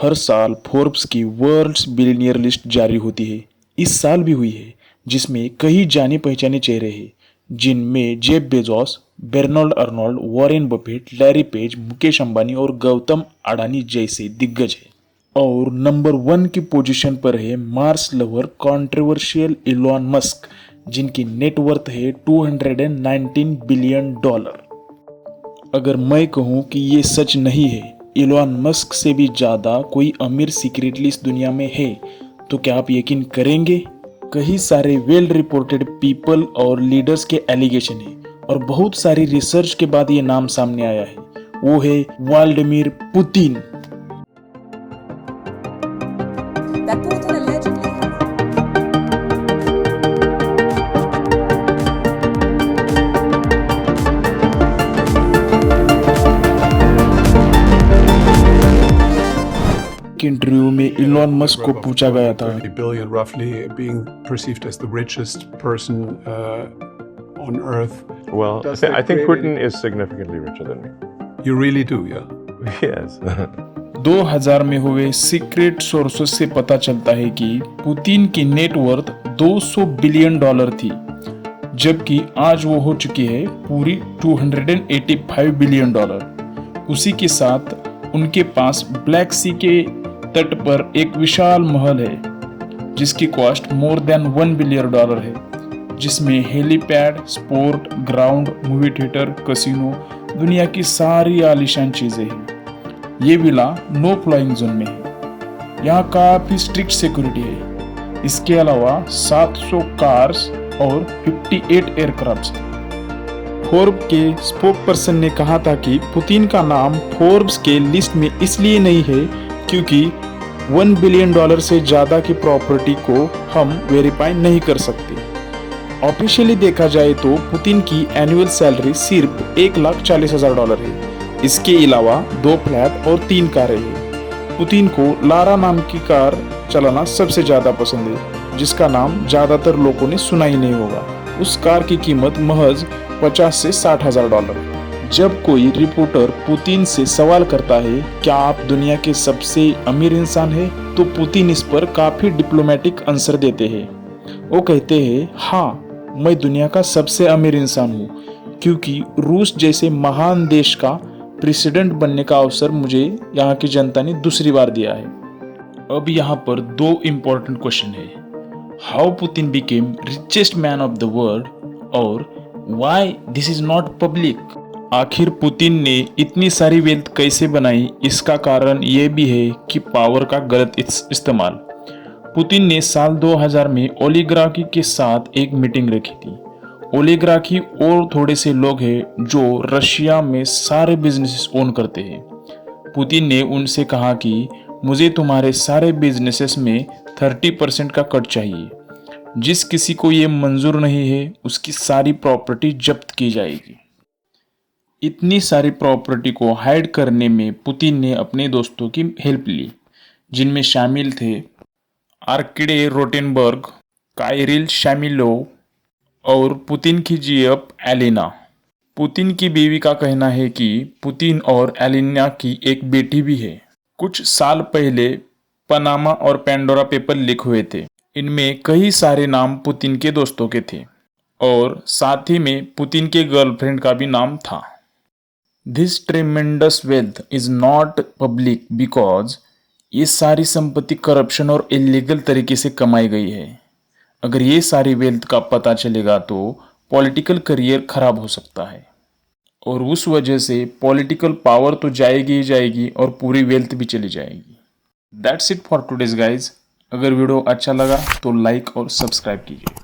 हर साल फोर्ब्स की world's billionaire list जारी होती है। इस साल भी हुई है, जिसमें कई जाने पहचाने चेहरे हैं, जिनमें Jeff Bezos, Bernard Arnold, Warren Buffett, Larry page, Mukesh Ambani और गौतम अडानी जैसे दिग्गज हैं। और नंबर 1 की पोजीशन पर है Mars lover controversial Elon Musk, जिनकी नेटवर्थ है $219 बिलियन। अगर मैं कहूं कि ये सच नहीं है, इलॉन मस्क से भी ज़्यादा कोई अमीर सीक्रेटली इस दुनिया में है, तो क्या आप यकीन करेंगे? कई सारे वेल रिपोर्टेड पीपल और लीडर्स के एलिगेशन है और बहुत सारी रिसर्च के बाद ये नाम सामने आया है। वो है Vladimir Putin. That Putin allegedly interview में इलॉन मस्क को पूछा गया था 30 billion roughly, being perceived as the richest person on earth. Well, Does I that think create Putin is significantly richer than me. You really do, yeah. Yes. 2000 में हुए secret sources से पता चलता है कि पुतिन की नेटवर्थ $200 बिलियन थी, जबकि आज वो हो चुकी है पूरी $285 बिलियन। उसी के साथ उनके पास ब्लैक सी के तट पर एक विशाल महल है, जिसकी कॉस्ट मोर देन $1 बिलियन है, जिसमें helipad, sport ground, movie theatre, casino, दुनिया की सारी आलीशान चीजें हैं। ये विला नो फ्लाइंग जोन में है। यहाँ काफी स्ट्रिक्ट सिक्योरिटी है। इसके अलावा 700 कार्स और 58 एयरक्राफ्ट हैं। फोर्ब के स्पोक पर्सन ने कहा था कि पुतिन का नाम फोर्ब्स के लिस्ट में इसलिए नहीं है क्योंकि $1 बिलियन से ज़्यादा की प्रॉपर्टी को हम वेरीफाई नहीं कर सकते। ऑफिशियली देखा जाए तो पुतिन की एनुअल सैलरी सिर्फ $1,40,000 है। इसके अलावा 2 फ्लैट और 3 कारें हैं। पुतिन को लारा नाम की कार चलाना सबसे ज़्यादा पसंद है, जिसका नाम ज़्यादातर लोगों ने सुना ही नहीं होगा। उस कार की कीमत महज $50,000 से $60,000 है। जब कोई रिपोर्टर पुतिन से सवाल करता है क्या आप दुनिया के सबसे अमीर इंसान हैं, तो पुतिन इस पर काफी डिप्लोमेटिक आंसर देते हैं। वो कहते हैं हाँ, मैं दुनिया का सबसे अमीर इंसान हूँ, क्योंकि रूस जैसे महान देश का प्रेसिडेंट बनने का अवसर मुझे यहाँ की जनता ने दूसरी बार दिया है। अब यहाँ पर 2 इम्पोर्टेंट क्वेश्चन है। How Putin became richest man of the world और why this is not public. आखिर पुतिन ने इतनी सारी वेल्थ कैसे बनाई? इसका कारण ये भी है कि पावर का गलत इस्तेमाल। पुतिन ने साल 2000 में ओलिगार्की के साथ एक मीटिंग रखी थी। ओलिगार्की और थोड़े से लोग हैं जो रशिया में सारे बिजनेसेस ओन करते हैं। पुतिन ने उनसे कहा कि मुझे तुम्हारे सारे बिजनेसेस में 30% का कट चाहिए। जिस किसी को ये मंजूर नहीं है, उसकी सारी प्रॉपर्टी जब्त की जाएगी। इतनी सारी प्रॉपर्टी को हाइड करने में पुतिन ने अपने दोस्तों की हेल्प ली, जिनमें शामिल थे आर्किडे रोटेनबर्ग, काइरिल शामिलोव और पुतिन की जीएफ एलिना। पुतिन की बीवी का कहना है कि पुतिन और एलिना की एक बेटी भी है। कुछ साल पहले पनामा और पेंडोरा पेपर लीक हुए थे। इनमें कई सारे नाम पुतिन के दोस्तों के थे और साथ ही में पुतिन के गर्लफ्रेंड का भी नाम था। This ट्रेमेंडस wealth is not public because ये सारी संपत्ति करप्शन और इलीगल तरीके से कमाई गई है। अगर ये सारी वेल्थ का पता चलेगा तो पॉलिटिकल करियर खराब हो सकता है और उस वजह से पॉलिटिकल पावर तो जाएगी ही जाएगी और पूरी वेल्थ भी चली जाएगी। That's it for today's guys. अगर वीडियो अच्छा लगा तो लाइक और सब्सक्राइब कीजिए।